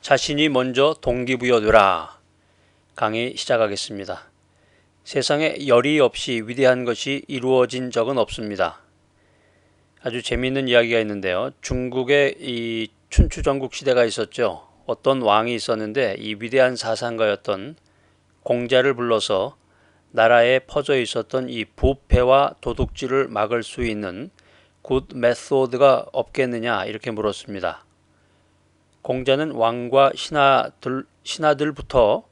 자신이 먼저 동기부여되라. 강의 시작하겠습니다. 세상에 열의 없이 위대한 것이 이루어진 적은 없습니다. 아주 재미있는 이야기가 있는데요. 중국에 이 춘추전국 시대가 있었죠. 어떤 왕이 있었는데 이 위대한 사상가였던 공자를 불러서 나라에 퍼져 있었던 이 부패와 도둑질을 막을 수 있는 굿 메소드가 없겠느냐 이렇게 물었습니다. 공자는 왕과 신하들부터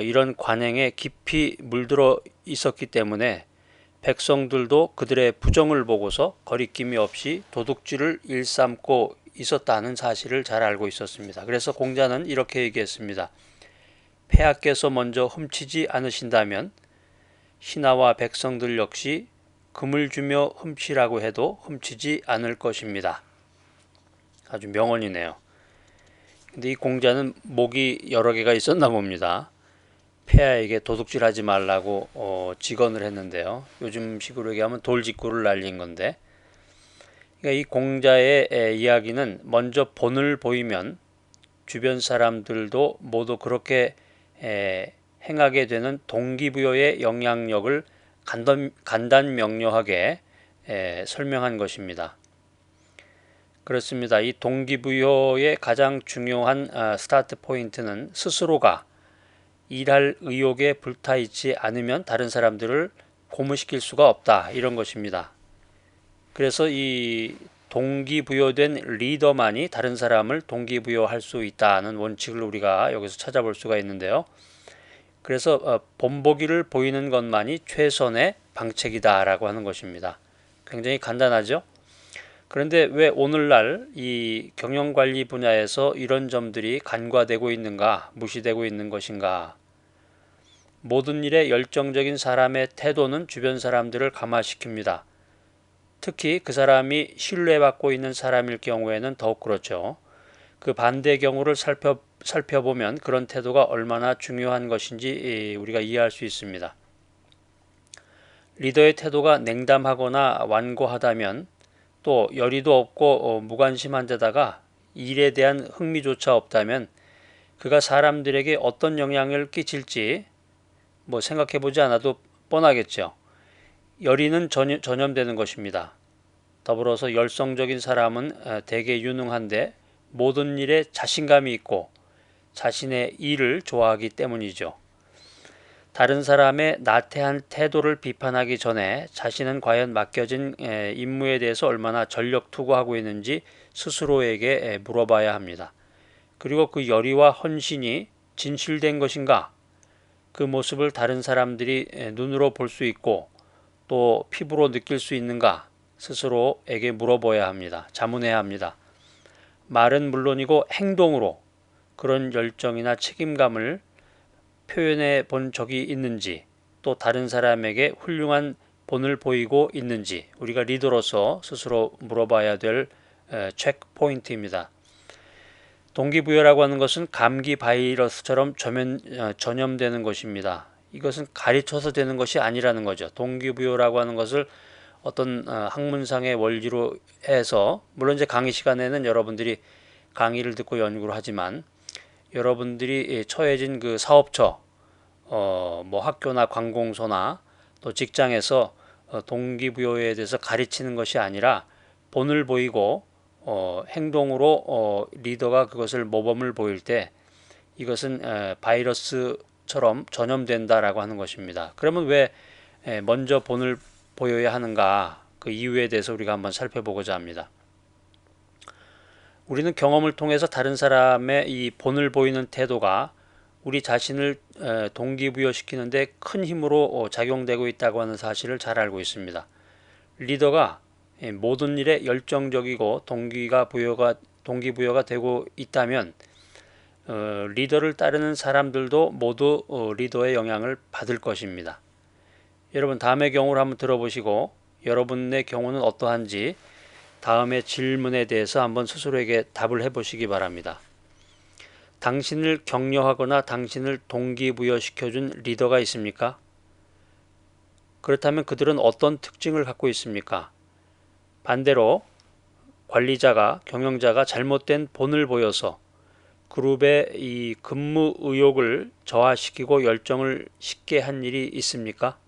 이런 관행에 깊이 물들어 있었기 때문에 백성들도 그들의 부정을 보고서 거리낌이 없이 도둑질을 일삼고 있었다는 사실을 잘 알고 있었습니다. 그래서 공자는 이렇게 얘기했습니다. 폐하께서 먼저 훔치지 않으신다면 신하와 백성들 역시 금을 주며 훔치라고 해도 훔치지 않을 것입니다. 아주 명언이네요. 근데 이 공자는 목이 여러 개가 있었나 봅니다. 폐하에게 도둑질하지 말라고 직언을 했는데요. 요즘 식으로 얘기하면 돌직구를 날린 건데, 그러니까 이 공자의 이야기는 먼저 본을 보이면 주변 사람들도 모두 그렇게 행하게 되는 동기부여의 영향력을 간단명료하게 설명한 것입니다. 그렇습니다. 이 동기부여의 가장 중요한 스타트 포인트는 스스로가 일할 의욕에 불타 있지 않으면 다른 사람들을 고무시킬 수가 없다, 이런 것입니다. 그래서 이 동기부여된 리더만이 다른 사람을 동기부여할 수 있다는 원칙을 우리가 여기서 찾아볼 수가 있는데요. 그래서 본보기를 보이는 것만이 최선의 방책이다라고 하는 것입니다. 굉장히 간단하죠? 그런데 왜 오늘날 이 경영관리 분야에서 이런 점들이 간과되고 있는가, 무시되고 있는 것인가? 모든 일에 열정적인 사람의 태도는 주변 사람들을 감화시킵니다. 특히 그 사람이 신뢰받고 있는 사람일 경우에는 더욱 그렇죠. 그 반대 경우를 살펴보면 그런 태도가 얼마나 중요한 것인지 우리가 이해할 수 있습니다. 리더의 태도가 냉담하거나 완고하다면, 또 열의도 없고 무관심한 데다가 일에 대한 흥미조차 없다면 그가 사람들에게 어떤 영향을 끼칠지 생각해보지 않아도 뻔하겠죠. 열의는 전염되는 것입니다. 더불어서 열성적인 사람은 대개 유능한데 모든 일에 자신감이 있고 자신의 일을 좋아하기 때문이죠. 다른 사람의 나태한 태도를 비판하기 전에 자신은 과연 맡겨진 임무에 대해서 얼마나 전력 투구하고 있는지 스스로에게 물어봐야 합니다. 그리고 그 열의와 헌신이 진실된 것인가? 그 모습을 다른 사람들이 눈으로 볼 수 있고 또 피부로 느낄 수 있는가? 스스로에게 물어봐야 합니다. 자문해야 합니다. 말은 물론이고 행동으로 그런 열정이나 책임감을 표현해 본 적이 있는지, 또 다른 사람에게 훌륭한 본을 보이고 있는지 우리가 리더로서 스스로 물어봐야 될 체크 포인트입니다. 동기부여라고 하는 것은 감기 바이러스처럼 전염되는 것입니다. 이것은 가르쳐서 되는 것이 아니라는 거죠. 동기부여라고 하는 것을 어떤 학문상의 원리로 해서, 물론 이제 강의 시간에는 여러분들이 강의를 듣고 연구를 하지만 여러분들이 처해진 그 사업처, 학교나 관공서나 또 직장에서 동기부여에 대해서 가르치는 것이 아니라 본을 보이고 행동으로 리더가 그것을 모범을 보일 때 이것은 바이러스처럼 전염된다라고 하는 것입니다. 그러면 왜 먼저 본을 보여야 하는가? 그 이유에 대해서 우리가 한번 살펴보고자 합니다. 우리는 경험을 통해서 다른 사람의 이 본을 보이는 태도가 우리 자신을 동기부여시키는데 큰 힘으로 작용되고 있다고 하는 사실을 잘 알고 있습니다. 리더가 모든 일에 열정적이고 동기부여가 되고 있다면 리더를 따르는 사람들도 모두 리더의 영향을 받을 것입니다. 여러분, 다음의 경우를 한번 들어보시고 여러분의 경우는 어떠한지 다음의 질문에 대해서 한번 스스로에게 답을 해보시기 바랍니다. 당신을 격려하거나 당신을 동기부여시켜준 리더가 있습니까? 그렇다면 그들은 어떤 특징을 갖고 있습니까? 반대로 관리자가, 경영자가 잘못된 본을 보여서 그룹의 이 근무 의욕을 저하시키고 열정을 식게 한 일이 있습니까?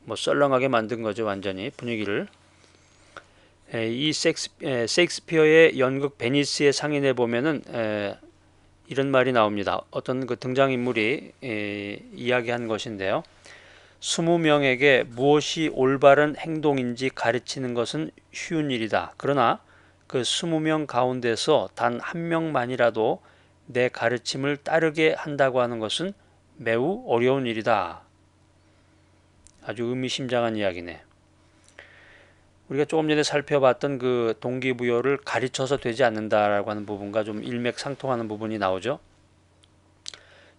뭐 썰렁하게 만든 거죠, 완전히 분위기를. 이 셰익스피어의 연극 베니스의 상인에 보면은 이런 말이 나옵니다. 어떤 그 등장인물이 이야기한 것인데요. 20명에게 무엇이 올바른 행동인지 가르치는 것은 쉬운 일이다. 그러나 그 20명 가운데서 단 한 명만이라도 내 가르침을 따르게 한다고 하는 것은 매우 어려운 일이다. 아주 의미심장한 이야기네. 우리가 조금 전에 살펴봤던 그 동기부여를 가르쳐서 되지 않는다라고 하는 부분과 좀 일맥상통하는 부분이 나오죠.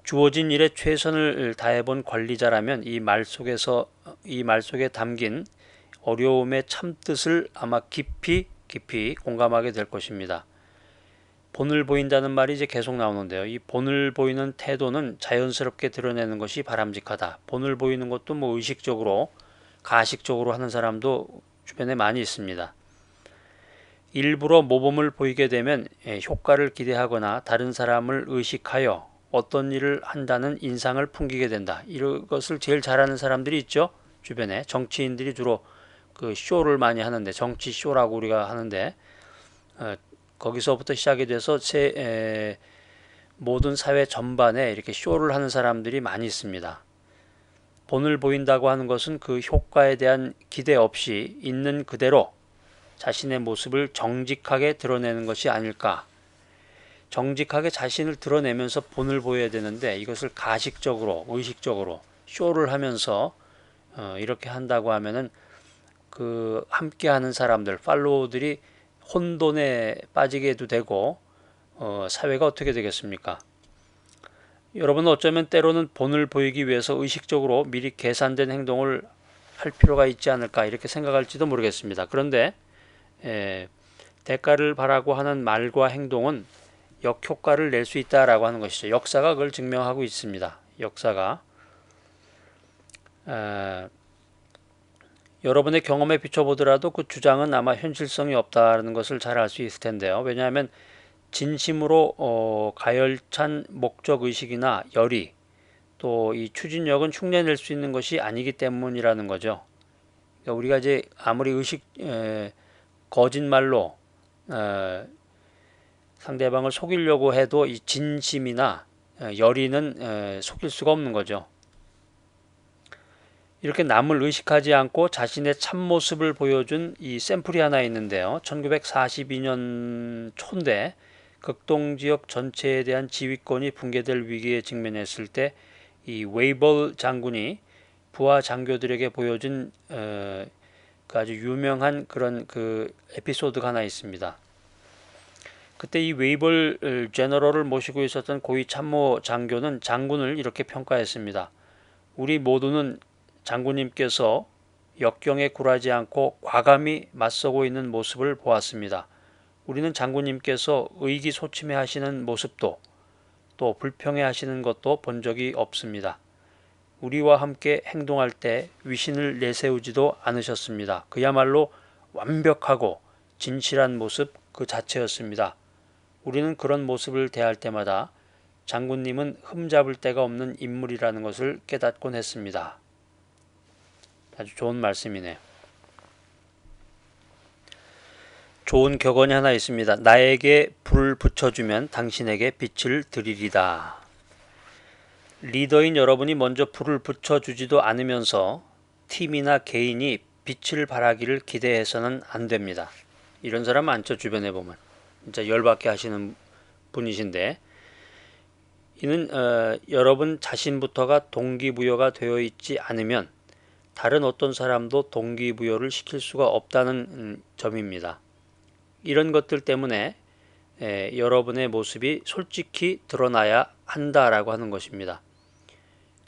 주어진 일에 최선을 다해본 관리자라면 이 말 속에 담긴 어려움의 참뜻을 아마 깊이 공감하게 될 것입니다. 본을 보인다는 말이 이제 계속 나오는데요. 이 본을 보이는 태도는 자연스럽게 드러내는 것이 바람직하다. 본을 보이는 것도 뭐 의식적으로, 가식적으로 하는 사람도 주변에 많이 있습니다. 일부러 모범을 보이게 되면 효과를 기대하거나 다른 사람을 의식하여 어떤 일을 한다는 인상을 풍기게 된다. 이것을 제일 잘하는 사람들이 있죠. 주변에 정치인들이 주로 그 쇼를 많이 하는데, 정치 쇼라고 우리가 하는데 거기서부터 시작이 돼서 모든 사회 전반에 이렇게 쇼를 하는 사람들이 많이 있습니다. 본을 보인다고 하는 것은 그 효과에 대한 기대 없이 있는 그대로 자신의 모습을 정직하게 드러내는 것이 아닐까. 정직하게 자신을 드러내면서 본을 보여야 되는데 이것을 가식적으로, 의식적으로 쇼를 하면서 이렇게 한다고 하면은 그 함께하는 사람들, 팔로워들이 혼돈에 빠지게도 되고 사회가 어떻게 되겠습니까? 여러분은 어쩌면 때로는 본을 보이기 위해서 의식적으로 미리 계산된 행동을 할 필요가 있지 않을까 이렇게 생각할지도 모르겠습니다. 그런데 대가를 바라고 하는 말과 행동은 역효과를 낼 수 있다라고 하는 것이죠. 역사가 그걸 증명하고 있습니다. 역사가 여러분의 경험에 비춰보더라도 그 주장은 아마 현실성이 없다는 것을 잘 알 수 있을 텐데요. 왜냐하면 진심으로 가열찬 목적의식이나 열의 또 이 추진력은 흉내낼 수 있는 것이 아니기 때문이라는 거죠. 그러니까 우리가 이제 아무리 거짓말로 상대방을 속이려고 해도 이 진심이나 열의는 속일 수가 없는 거죠. 이렇게 남을 의식하지 않고 자신의 참모습을 보여준 이 샘플이 하나 있는데요. 1942년 초인데 극동지역 전체에 대한 지휘권이 붕괴될 위기에 직면했을 때 이 웨이벌 장군이 부하 장교들에게 보여준 그 아주 유명한 그런 그 에피소드가 하나 있습니다. 그때 이 웨이벌 제너럴을 모시고 있었던 고위 참모 장교는 장군을 이렇게 평가했습니다. 우리 모두는 장군님께서 역경에 굴하지 않고 과감히 맞서고 있는 모습을 보았습니다. 우리는 장군님께서 의기소침해 하시는 모습도 또 불평해 하시는 것도 본 적이 없습니다. 우리와 함께 행동할 때 위신을 내세우지도 않으셨습니다. 그야말로 완벽하고 진실한 모습 그 자체였습니다. 우리는 그런 모습을 대할 때마다 장군님은 흠잡을 데가 없는 인물이라는 것을 깨닫곤 했습니다. 아주 좋은 말씀이네요. 좋은 격언이 하나 있습니다. 나에게 불을 붙여주면 당신에게 빛을 드리리다. 리더인 여러분이 먼저 불을 붙여주지도 않으면서 팀이나 개인이 빛을 발하기를 기대해서는 안 됩니다. 이런 사람 많죠. 주변에 보면. 진짜 열받게 하시는 분이신데 이는 여러분 자신부터가 동기부여가 되어 있지 않으면 다른 어떤 사람도 동기부여를 시킬 수가 없다는 점입니다. 이런 것들 때문에 여러분의 모습이 솔직히 드러나야 한다라고 하는 것입니다.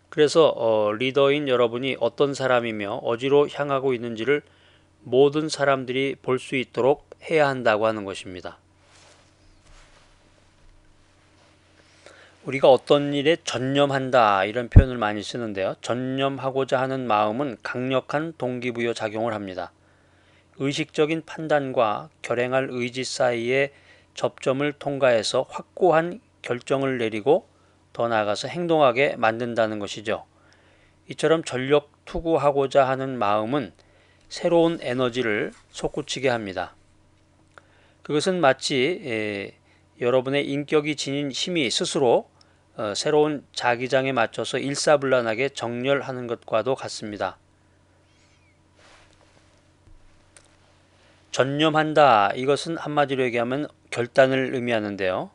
그래서 리더인 여러분이 어떤 사람이며 어디로 향하고 있는지를 모든 사람들이 볼 수 있도록 해야 한다고 하는 것입니다. 우리가 어떤 일에 전념한다 이런 표현을 많이 쓰는데요. 전념하고자 하는 마음은 강력한 동기부여 작용을 합니다. 의식적인 판단과 결행할 의지 사이의 접점을 통과해서 확고한 결정을 내리고 더 나아가서 행동하게 만든다는 것이죠. 이처럼 전력 투구하고자 하는 마음은 새로운 에너지를 솟구치게 합니다. 그것은 마치 여러분의 인격이 지닌 힘이 스스로 새로운 자기장에 맞춰서 일사불란하게 정렬하는 것과도 같습니다. 전념한다. 이것은 한마디로 얘기하면 결단을 의미하는데요.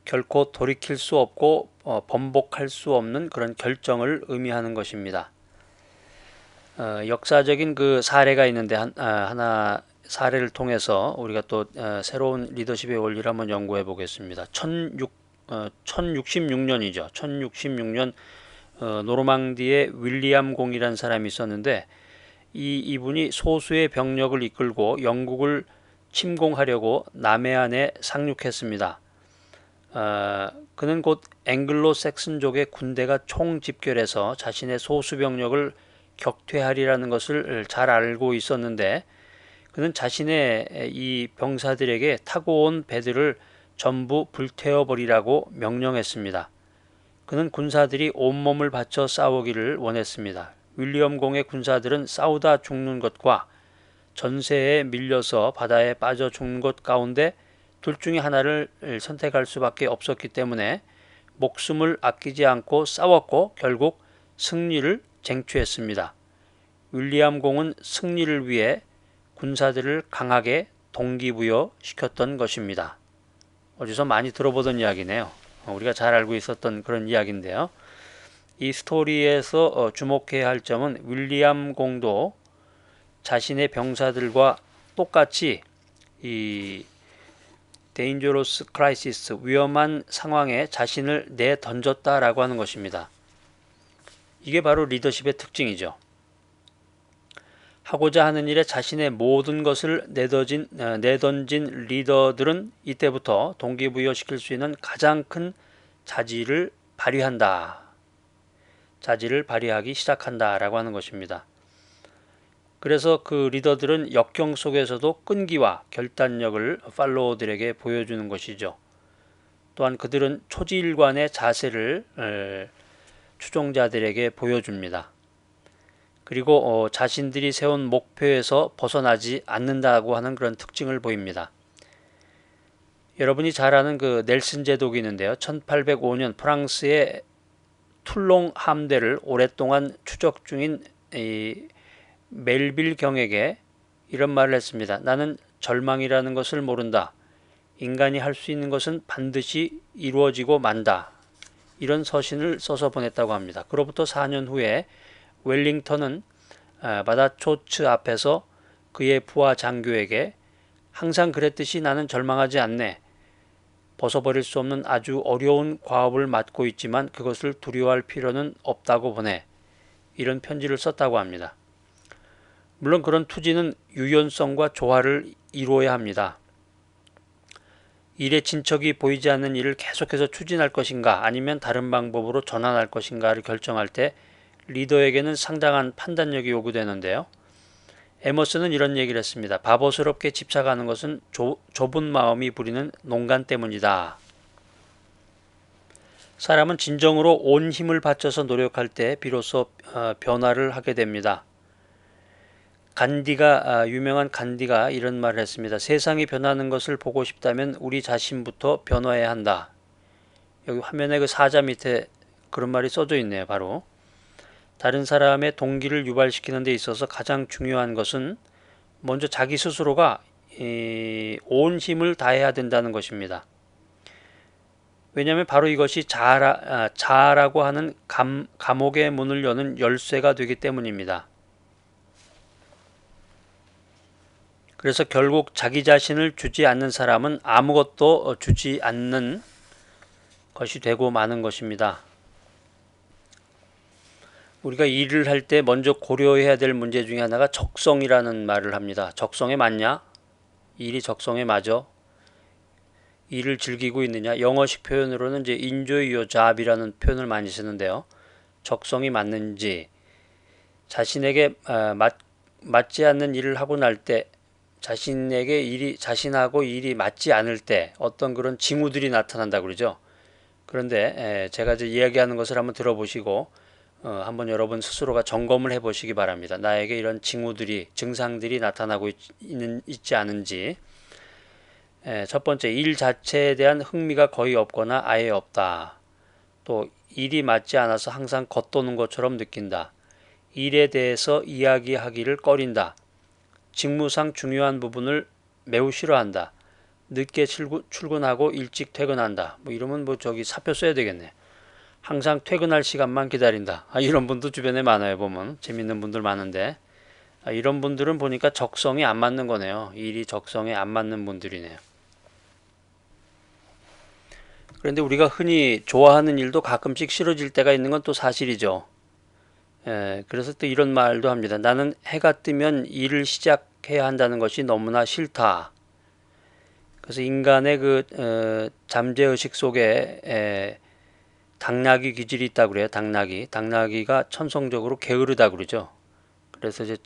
결코 돌이킬 수 없고 번복할 수 없는 그런 결정을 의미하는 것입니다. 역사적인 그 사례가 있는데 하나 사례를 통해서 우리가 또 새로운 리더십의 원리를 한번 연구해 보겠습니다. 1066년이죠. 1066년 노르망디에 윌리엄 공이라는 사람이 있었는데 이분이 소수의 병력을 이끌고 영국을 침공하려고 남해안에 상륙했습니다. 그는 곧 앵글로 색슨족의 군대가 총집결해서 자신의 소수 병력을 격퇴하리라는 것을 잘 알고 있었는데 그는 자신의 이 병사들에게 타고 온 배들을 전부 불태워버리라고 명령했습니다. 그는 군사들이 온몸을 바쳐 싸우기를 원했습니다. 윌리엄 공의 군사들은 싸우다 죽는 것과 전세에 밀려서 바다에 빠져 죽는 것 가운데 둘 중에 하나를 선택할 수밖에 없었기 때문에 목숨을 아끼지 않고 싸웠고 결국 승리를 쟁취했습니다. 윌리엄 공은 승리를 위해 군사들을 강하게 동기부여시켰던 것입니다. 어디서 많이 들어보던 이야기네요. 우리가 잘 알고 있었던 그런 이야기인데요. 이 스토리에서 주목해야 할 점은 윌리엄 공도 자신의 병사들과 똑같이 이 dangerous crisis, 위험한 상황에 자신을 내던졌다라고 하는 것입니다. 이게 바로 리더십의 특징이죠. 하고자 하는 일에 자신의 모든 것을 내던진 리더들은 이때부터 동기부여시킬 수 있는 가장 큰 자질을 발휘하기 시작한다라고 하는 것입니다. 그래서 그 리더들은 역경 속에서도 끈기와 결단력을 팔로워들에게 보여주는 것이죠. 또한 그들은 초지일관의 자세를 추종자들에게 보여줍니다. 그리고 자신들이 세운 목표에서 벗어나지 않는다고 하는 그런 특징을 보입니다. 여러분이 잘 아는 그 넬슨 제독이 있는데요. 1805년 프랑스의 툴롱 함대를 오랫동안 추적 중인 이 멜빌 경에게 이런 말을 했습니다. 나는 절망이라는 것을 모른다. 인간이 할 수 있는 것은 반드시 이루어지고 만다. 이런 서신을 써서 보냈다고 합니다. 그로부터 4년 후에 웰링턴은 바다초츠 앞에서 그의 부하 장교에게 항상 그랬듯이 나는 절망하지 않네. 벗어버릴 수 없는 아주 어려운 과업을 맡고 있지만 그것을 두려워할 필요는 없다고 보내. 이런 편지를 썼다고 합니다. 물론 그런 투지는 유연성과 조화를 이루어야 합니다. 일의 진척이 보이지 않는 일을 계속해서 추진할 것인가 아니면 다른 방법으로 전환할 것인가를 결정할 때 리더에게는 상당한 판단력이 요구되는데요. 에머슨은 이런 얘기를 했습니다. 바보스럽게 집착하는 것은 좁은 마음이 부리는 농간 때문이다. 사람은 진정으로 온 힘을 바쳐서 노력할 때 비로소 변화를 하게 됩니다. 유명한 간디가 이런 말을 했습니다. 세상이 변하는 것을 보고 싶다면 우리 자신부터 변화해야 한다. 여기 화면에 그 사자 밑에 그런 말이 써져 있네요. 바로 다른 사람의 동기를 유발시키는 데 있어서 가장 중요한 것은 먼저 자기 스스로가 온 힘을 다해야 된다는 것입니다. 왜냐하면 바로 이것이 자아라고 하는 감옥의 문을 여는 열쇠가 되기 때문입니다. 그래서 결국 자기 자신을 주지 않는 사람은 아무것도 주지 않는 것이 되고 마는 것입니다. 우리가 일을 할 때 먼저 고려해야 될 문제 중에 하나가 적성이라는 말을 합니다. 적성에 맞냐? 일이 적성에 맞아? 일을 즐기고 있느냐? 영어식 표현으로는 이제 enjoy your job이라는 표현을 많이 쓰는데요. 적성이 맞는지, 자신에게 맞지 않는 일을 하고 날 때, 자신하고 일이 맞지 않을 때 어떤 그런 징후들이 나타난다고 그러죠. 그런데 제가 이제 이야기하는 것을 한번 들어보시고 한번 여러분 스스로가 점검을 해보시기 바랍니다. 나에게 이런 증상들이 나타나고 있지 않은지. 첫 번째, 일 자체에 대한 흥미가 거의 없거나 아예 없다. 또 일이 맞지 않아서 항상 겉도는 것처럼 느낀다. 일에 대해서 이야기하기를 꺼린다. 직무상 중요한 부분을 매우 싫어한다. 늦게 출근하고 일찍 퇴근한다. 뭐 이러면 뭐 저기 사표 써야 되겠네. 항상 퇴근할 시간만 기다린다. 이런 분도 주변에 많아요. 보면 재밌는 분들 많은데 이런 분들은 보니까 적성이 안 맞는 거네요. 일이 적성에 안 맞는 분들이네요. 그런데 우리가 흔히 좋아하는 일도 가끔씩 싫어질 때가 있는 건 또 사실이죠. 그래서 또 이런 말도 합니다. 나는 해가 뜨면 일을 시작해야 한다는 것이 너무나 싫다. 그래서 인간의 잠재의식 속에 당나귀 기질이 있다고 그래요. 당나귀가 천성적으로 게으르다 그러죠. 그래서 이제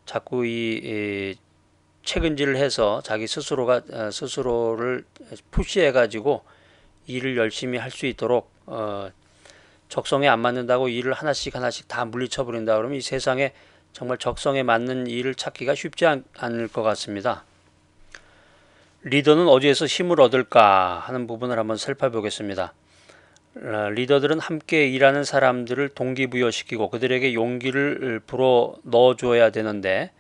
자꾸 이 책은질을 해서 자기 스스로가 스스로를 푸시해 가지고 일을 열심히 할 수 있도록 적성에 안 맞는다고 일을 하나씩 다 물리쳐 버린다 그러면 이 세상에 정말 적성에 맞는 일을 찾기가 쉽지 않을 것 같습니다. 리더는 어디에서 힘을 얻을까 하는 부분을 한번 살펴보겠습니다. 리더들은 함께 일하는 사람들을 동기부여시키고 그들에게 용기를 불어 넣어줘야 되는데,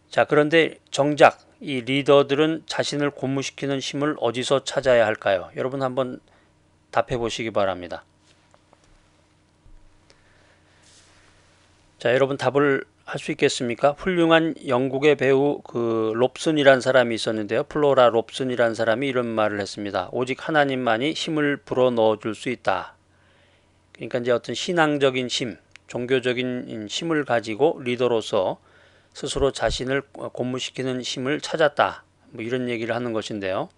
자, 그런데 정작 이 리더들은 자신을 고무시키는 힘을 어디서 찾아야 할까요? 여러분 한번 답해 보시기 바랍니다. 자, 여러분 답을 할 수 있겠습니까? 훌륭한 영국의 배우 롭슨이라는 사람이 있었는데요. 플로라 롭슨이라는 사람이 이런 말을 했습니다. 오직 하나님만이 힘을 불어 넣어 줄 수 있다. 그러니까 이제 어떤 신앙적인 힘, 종교적인 힘을 가지고 리더로서 스스로 자신을 고무시키는 힘을 찾았다. 뭐 이런 얘기를 하는 것인데요.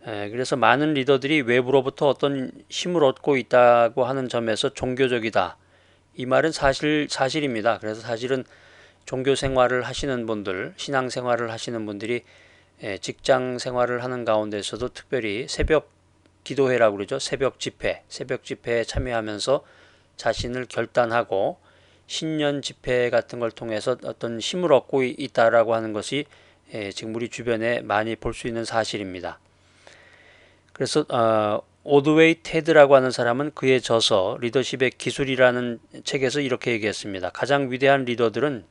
그래서 많은 리더들이 외부로부터 어떤 힘을 얻고 있다고 하는 점에서 종교적이다. 이 말은 사실입니다. 그래서 사실은 종교 생활을 하시는 분들, 신앙 생활을 하시는 분들이 직장 생활을 하는 가운데서도 특별히 새벽 기도회라고 그러죠. 새벽 집회에 참여하면서 자신을 결단하고 신년 집회 같은 걸 통해서 어떤 힘을 얻고 있다라고 하는 것이 지금 우리 주변에 많이 볼 수 있는 사실입니다. 그래서 오드웨이 테드라고 하는 사람은 그의 저서 리더십의 기술이라는 책에서 이렇게 얘기했습니다. 가장 위대한 리더들은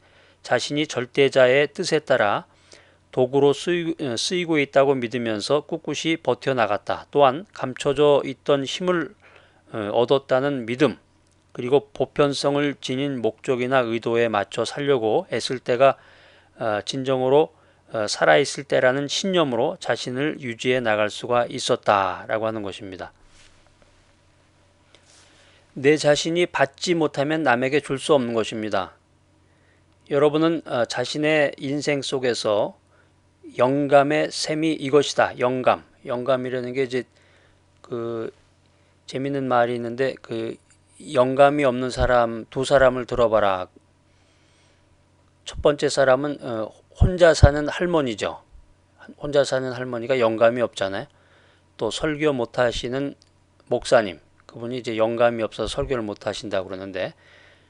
자신이 절대자의 뜻에 따라 도구로 쓰이고 있다고 믿으면서 꿋꿋이 버텨나갔다. 또한 감춰져 있던 힘을 얻었다는 믿음, 그리고 보편성을 지닌 목적이나 의도에 맞춰 살려고 애쓸 때가 진정으로 살아있을 때라는 신념으로 자신을 유지해 나갈 수가 있었다라고 하는 것입니다. 내 자신이 받지 못하면 남에게 줄 수 없는 것입니다. 여러분은 자신의 인생 속에서 영감의 셈이 이것이다. 영감이라는 게 이제 재밌는 말이 있는데 영감이 없는 사람 두 사람을 들어봐라. 첫 번째 사람은 혼자 사는 할머니죠. 혼자 사는 할머니가 영감이 없잖아요. 또 설교 못 하시는 목사님, 그분이 이제 영감이 없어서 설교를 못 하신다고 그러는데,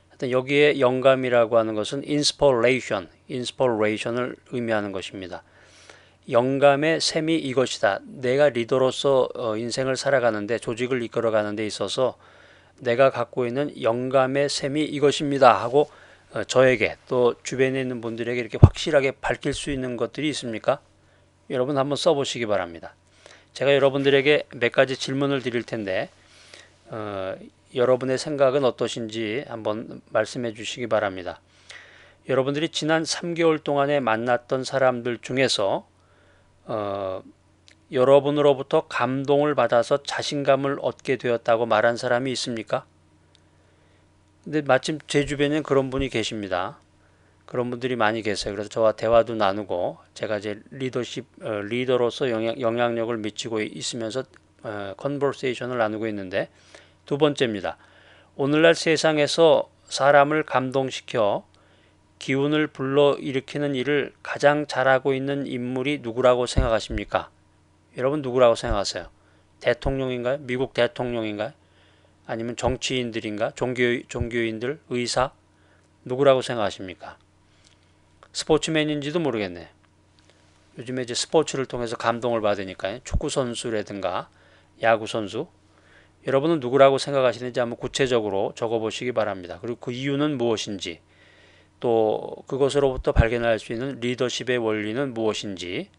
하여튼 여기에 영감이라고 하는 것은 inspiration을 의미하는 것입니다. 영감의 셈이 이것이다. 내가 리더로서 인생을 살아가는데, 조직을 이끌어가는 데 있어서 내가 갖고 있는 영감의 셈이 이것입니다 하고 저에게 또 주변에 있는 분들에게 이렇게 확실하게 밝힐 수 있는 것들이 있습니까? 여러분 한번 써보시기 바랍니다. 제가 여러분들에게 몇 가지 질문을 드릴 텐데 여러분의 생각은 어떠신지 한번 말씀해 주시기 바랍니다. 여러분들이 지난 3개월 동안에 만났던 사람들 중에서 여러분으로부터 감동을 받아서 자신감을 얻게 되었다고 말한 사람이 있습니까? 근데 마침 제 주변에는 그런 분이 계십니다. 그런 분들이 많이 계세요. 그래서 저와 대화도 나누고 제가 이제 리더로서 영향력을 미치고 있으면서 컨버세이션을 나누고 있는데, 두 번째입니다. 오늘날 세상에서 사람을 감동시켜 기운을 불러일으키는 일을 가장 잘하고 있는 인물이 누구라고 생각하십니까? 여러분 누구라고 생각하세요? 대통령인가요? 미국 대통령인가요? 아니면 정치인들인가? 종교인들? 의사? 누구라고 생각하십니까? 스포츠맨인지도 모르겠네. 요즘에 이제 스포츠를 통해서 감동을 받으니까요. 축구 선수라든가 야구 선수. 여러분은 누구라고 생각하시는지 한번 구체적으로 적어보시기 바랍니다. 그리고 그 이유는 무엇인지, 또 그것으로부터 발견할 수 있는 리더십의 원리는 무엇인지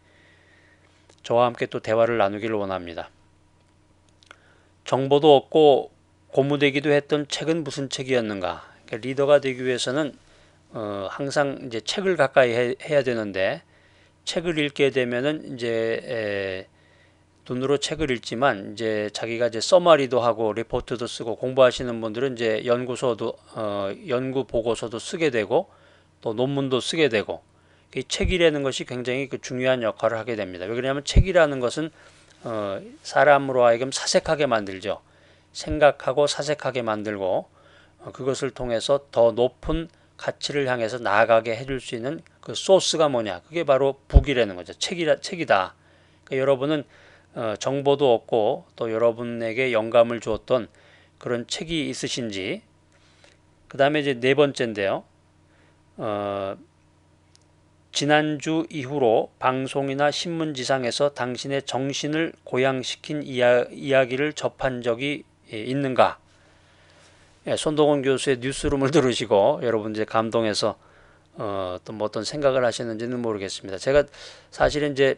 저와 함께 또 대화를 나누기를 원합니다. 정보도 없고 고무되기도 했던 책은 무슨 책이었는가? 그러니까 리더가 되기 위해서는 항상 이제 책을 가까이 해야 되는데, 책을 읽게 되면은 이제 눈으로 책을 읽지만 이제 자기가 이제 서머리도 하고 리포트도 쓰고, 공부하시는 분들은 이제 연구 보고서도 쓰게 되고 또 논문도 쓰게 되고, 이 책이라는 것이 굉장히 그 중요한 역할을 하게 됩니다. 왜 그러냐면 책이라는 것은 사람으로 하여금 사색하게 만들죠. 생각하고 사색하게 만들고, 그것을 통해서 더 높은 가치를 향해서 나아가게 해줄 수 있는 그 소스가 뭐냐? 그게 바로 북이라는 거죠. 책이다. 그러니까 여러분은 정보도 얻고 또 여러분에게 영감을 주었던 그런 책이 있으신지. 그 다음에 이제 네 번째인데요. 지난주 이후로 방송이나 신문지상에서 당신의 정신을 고양시킨 이야기를 접한 적이 있는가? 예, 손동원 교수의 뉴스룸을 들으시고 여러분 이제 감동해서 또 뭐 어떤 생각을 하셨는지는 모르겠습니다. 제가 사실은 이제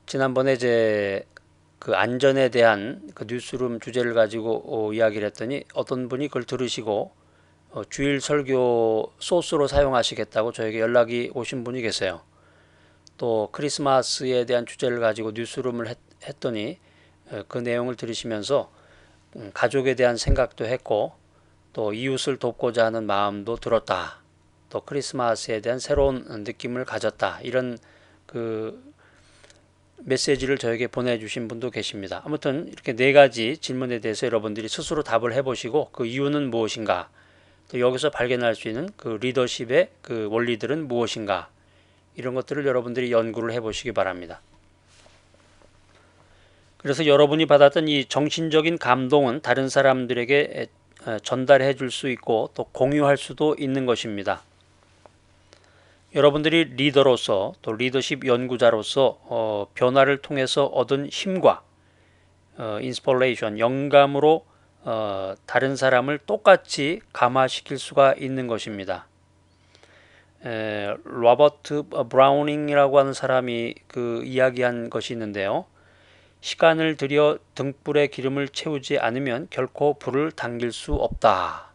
지난번에 이제 그 안전에 대한 그 뉴스룸 주제를 가지고 이야기를 했더니 어떤 분이 그걸 들으시고 주일 설교 소스로 사용하시겠다고 저에게 연락이 오신 분이 계세요. 또 크리스마스에 대한 주제를 가지고 뉴스룸을 했더니 그 내용을 들으시면서 가족에 대한 생각도 했고 또 이웃을 돕고자 하는 마음도 들었다. 또 크리스마스에 대한 새로운 느낌을 가졌다. 이런 그 메시지를 저에게 보내주신 분도 계십니다. 아무튼 이렇게 네 가지 질문에 대해서 여러분들이 스스로 답을 해보시고 그 이유는 무엇인가, 또 여기서 발견할 수 있는 그 리더십의 그 원리들은 무엇인가, 이런 것들을 여러분들이 연구를 해보시기 바랍니다. 그래서 여러분이 받았던 이 정신적인 감동은 다른 사람들에게 전달해 줄 수 있고 또 공유할 수도 있는 것입니다. 여러분들이 리더로서 또 리더십 연구자로서 변화를 통해서 얻은 힘과 인스퍼레이션, 영감으로 다른 사람을 똑같이 감화시킬 수가 있는 것입니다. 로버트 브라우닝이라고 하는 사람이 그 이야기한 것이 있는데요. 시간을 들여 등불에 기름을 채우지 않으면 결코 불을 당길 수 없다.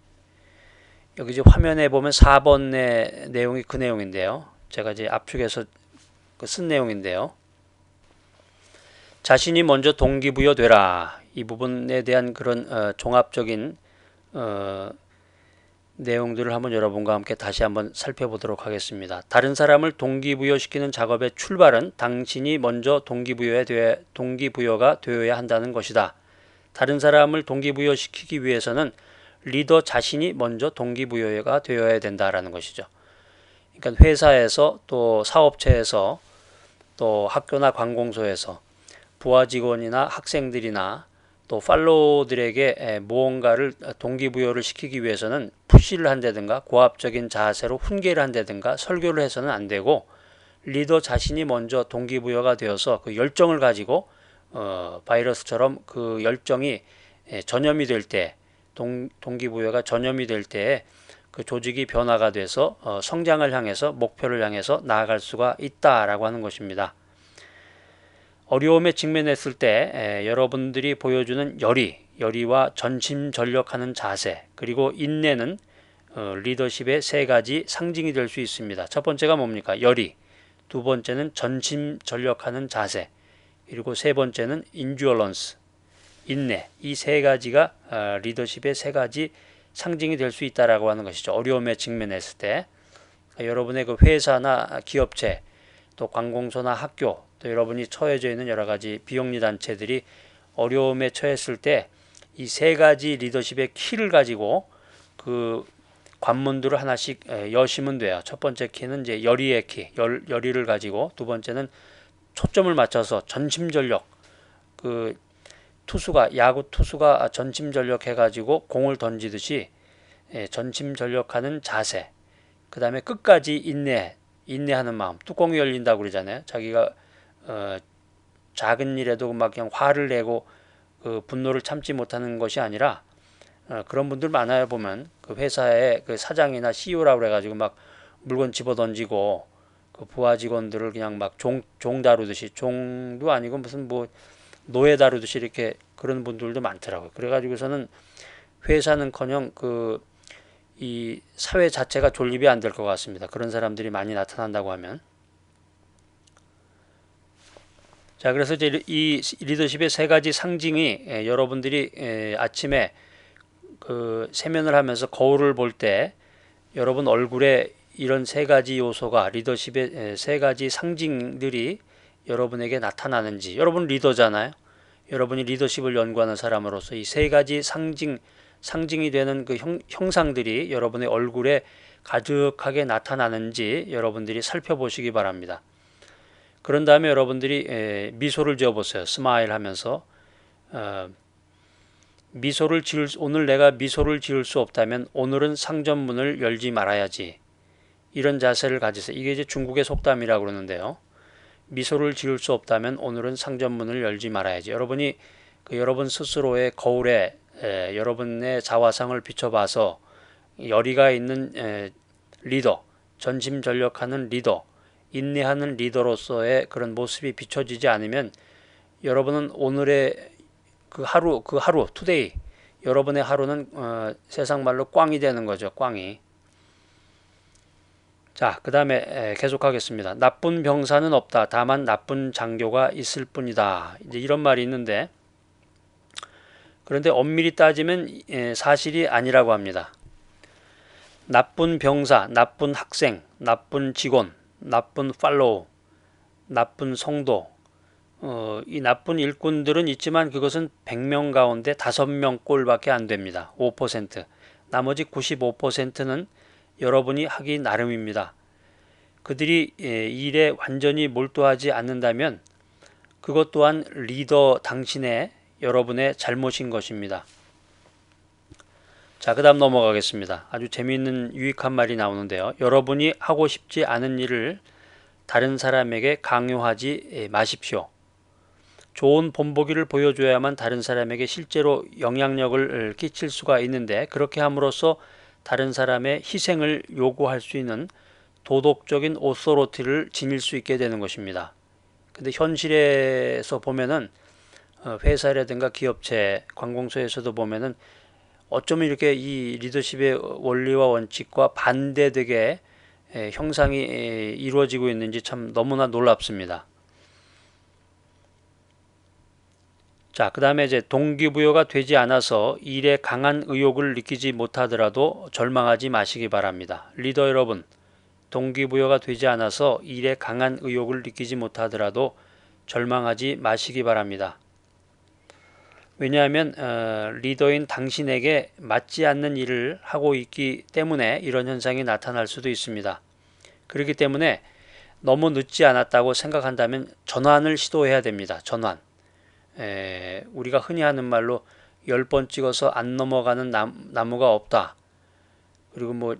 여기 이제 화면에 보면 4번의 내용이 그 내용인데요. 제가 이제 압축해서 쓴 내용인데요. 자신이 먼저 동기부여되라. 이 부분에 대한 그런 종합적인 내용들을 한번 여러분과 함께 다시 한번 살펴보도록 하겠습니다. 다른 사람을 동기부여시키는 작업의 출발은 당신이 먼저 동기부여가 되어야 한다는 것이다. 다른 사람을 동기부여시키기 위해서는 리더 자신이 먼저 동기부여가 되어야 된다라는 것이죠. 그러니까 회사에서 또 사업체에서 또 학교나 관공서에서 부하 직원이나 학생들이나 또 팔로우들에게 무언가를 동기부여를 시키기 위해서는 푸시를 한다든가 고압적인 자세로 훈계를 한다든가 설교를 해서는 안 되고, 리더 자신이 먼저 동기부여가 되어서 그 열정을 가지고 바이러스처럼 그 열정이 전염이 될 때, 동기부여가 전염이 될 때에 그 조직이 변화가 돼서 성장을 향해서, 목표를 향해서 나아갈 수가 있다라고 하는 것입니다. 어려움에 직면했을 때 여러분들이 보여주는 열의와 전심전력하는 자세, 그리고 인내는 리더십의 세 가지 상징이 될 수 있습니다. 첫 번째가 뭡니까? 열의. 두 번째는 전심전력하는 자세. 그리고 세 번째는 인듀어런스, 인내. 이 세 가지가 리더십의 세 가지 상징이 될 수 있다라고 하는 것이죠. 어려움에 직면했을 때 여러분의 그 회사나 기업체, 또 관공서나 학교, 또 여러분이 처해져 있는 여러 가지 비영리 단체들이 어려움에 처했을 때 이 세 가지 리더십의 키를 가지고 그 관문들을 하나씩 여시면 돼요. 첫 번째 키는 이제 열의의 키, 열의를 가지고, 두 번째는 초점을 맞춰서 전심전력, 그 투수가 야구 투수가 전심전력 해가지고 공을 던지듯이 전심전력하는 자세, 그 다음에 끝까지 인내하는 마음. 뚜껑이 열린다고 그러잖아요. 자기가 작은 일에도 막 그냥 화를 내고 그 분노를 참지 못하는 것이 아니라 그런 분들 많아요. 보면 그 회사의 그 사장이나 CEO라고 그래가지고 막 물건 집어 던지고 그 부하 직원들을 그냥 막 종 다루듯이, 종도 아니고 무슨 뭐 노예 다루듯이 이렇게 그런 분들도 많더라고요. 그래가지고서는 회사는커녕 그 이 사회 자체가 존립이 안 될 것 같습니다. 그런 사람들이 많이 나타난다고 하면. 자, 그래서 이제 이 리더십의 세 가지 상징이 여러분들이 아침에 그 세면을 하면서 거울을 볼 때 여러분 얼굴에 이런 세 가지 요소가, 리더십의 세 가지 상징들이 여러분에게 나타나는지. 여러분 리더잖아요. 여러분이 리더십을 연구하는 사람으로서 이 세 가지 상징이 되는 그 형상들이 여러분의 얼굴에 가득하게 나타나는지 여러분들이 살펴보시기 바랍니다. 그런 다음에 여러분들이 미소를 지어보세요. 스마일 하면서 오늘 내가 미소를 지을 수 없다면 오늘은 상점문을 열지 말아야지. 이런 자세를 가지세요. 이게 이제 중국의 속담이라고 그러는데요. 미소를 지을 수 없다면 오늘은 상점문을 열지 말아야지. 여러분이 여러분 스스로의 거울에 여러분의 자화상을 비춰봐서 열의가 있는 리더, 전심전력하는 리더, 인내하는 리더로서의 그런 모습이 비춰지지 않으면 여러분은 오늘의 그 하루, 투데이, 여러분의 하루는 세상 말로 꽝이 되는 거죠. 꽝이. 자, 그 다음에 계속하겠습니다. 나쁜 병사는 없다. 다만 나쁜 장교가 있을 뿐이다. 이제 이런 말이 있는데, 그런데 엄밀히 따지면 사실이 아니라고 합니다. 나쁜 병사, 나쁜 학생, 나쁜 직원, 나쁜 팔로우, 나쁜 성도, 이 나쁜 일꾼들은 있지만 그것은 100명 가운데 5명 꼴밖에 안 됩니다. 5%. 나머지 95%는 여러분이 하기 나름입니다. 그들이 일에 완전히 몰두하지 않는다면 그것 또한 리더 당신의 여러분의 잘못인 것입니다. 자, 그 다음 넘어가겠습니다. 아주 재미있는 유익한 말이 나오는데요. 여러분이 하고 싶지 않은 일을 다른 사람에게 강요하지 마십시오. 좋은 본보기를 보여줘야만 다른 사람에게 실제로 영향력을 끼칠 수가 있는데, 그렇게 함으로써 다른 사람의 희생을 요구할 수 있는 도덕적인 오소로티를 지닐 수 있게 되는 것입니다. 근데 현실에서 보면은 회사라든가 기업체, 관공서에서도 보면은 어쩌면 이렇게 이 리더십의 원리와 원칙과 반대되게 형상이 이루어지고 있는지 참 너무나 놀랍습니다. 자, 그 다음에 이제 동기부여가 되지 않아서 일에 강한 의욕을 느끼지 못하더라도 절망하지 마시기 바랍니다. 리더 여러분, 동기부여가 되지 않아서 일에 강한 의욕을 느끼지 못하더라도 절망하지 마시기 바랍니다. 왜냐하면 리더인 당신에게 맞지 않는 일을 하고 있기 때문에 이런 현상이 나타날 수도 있습니다. 그렇기 때문에 너무 늦지 않았다고 생각한다면 전환을 시도해야 됩니다. 전환. 우리가 흔히 하는 말로 10번 찍어서 안 넘어가는 나무가 없다. 그리고 뭐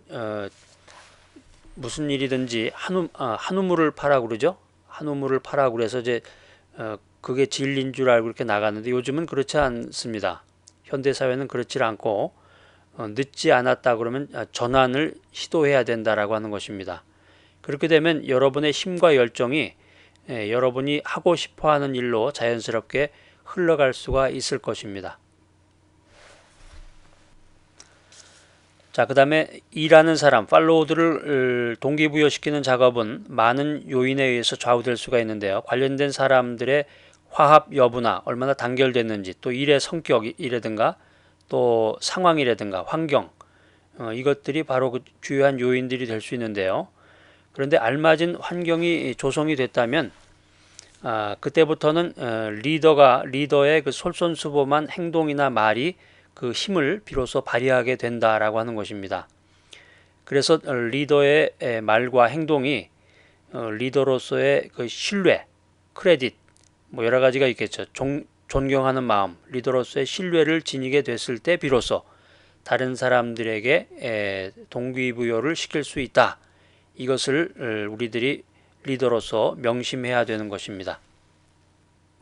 무슨 일이든지 한 우물을 파라 그러죠. 한 우물을 파라 그래서 이제 그게 진리인 줄 알고 이렇게 나갔는데 요즘은 그렇지 않습니다. 현대사회는 그렇지 않고 늦지 않았다 그러면 전환을 시도해야 된다라고 하는 것입니다. 그렇게 되면 여러분의 힘과 열정이 여러분이 하고 싶어하는 일로 자연스럽게 흘러갈 수가 있을 것입니다. 자, 그 다음에 일하는 사람, 팔로워들을 동기부여시키는 작업은 많은 요인에 의해서 좌우될 수가 있는데요. 관련된 사람들의 화합 여부나 얼마나 단결됐는지, 또 일의 성격이라든가 또 상황이라든가 환경, 이것들이 바로 그 주요한 요인들이 될 수 있는데요. 그런데 알맞은 환경이 조성이 됐다면 그때부터는 리더의 그 솔선수범한 행동이나 말이 그 힘을 비로소 발휘하게 된다라고 하는 것입니다. 그래서 리더의 말과 행동이 리더로서의 그 신뢰, 크레딧, 뭐 여러 가지가 있겠죠. 존경하는 마음, 리더로서의 신뢰를 지니게 됐을 때 비로소 다른 사람들에게 동기부여를 시킬 수 있다. 이것을 우리들이 리더로서 명심해야 되는 것입니다.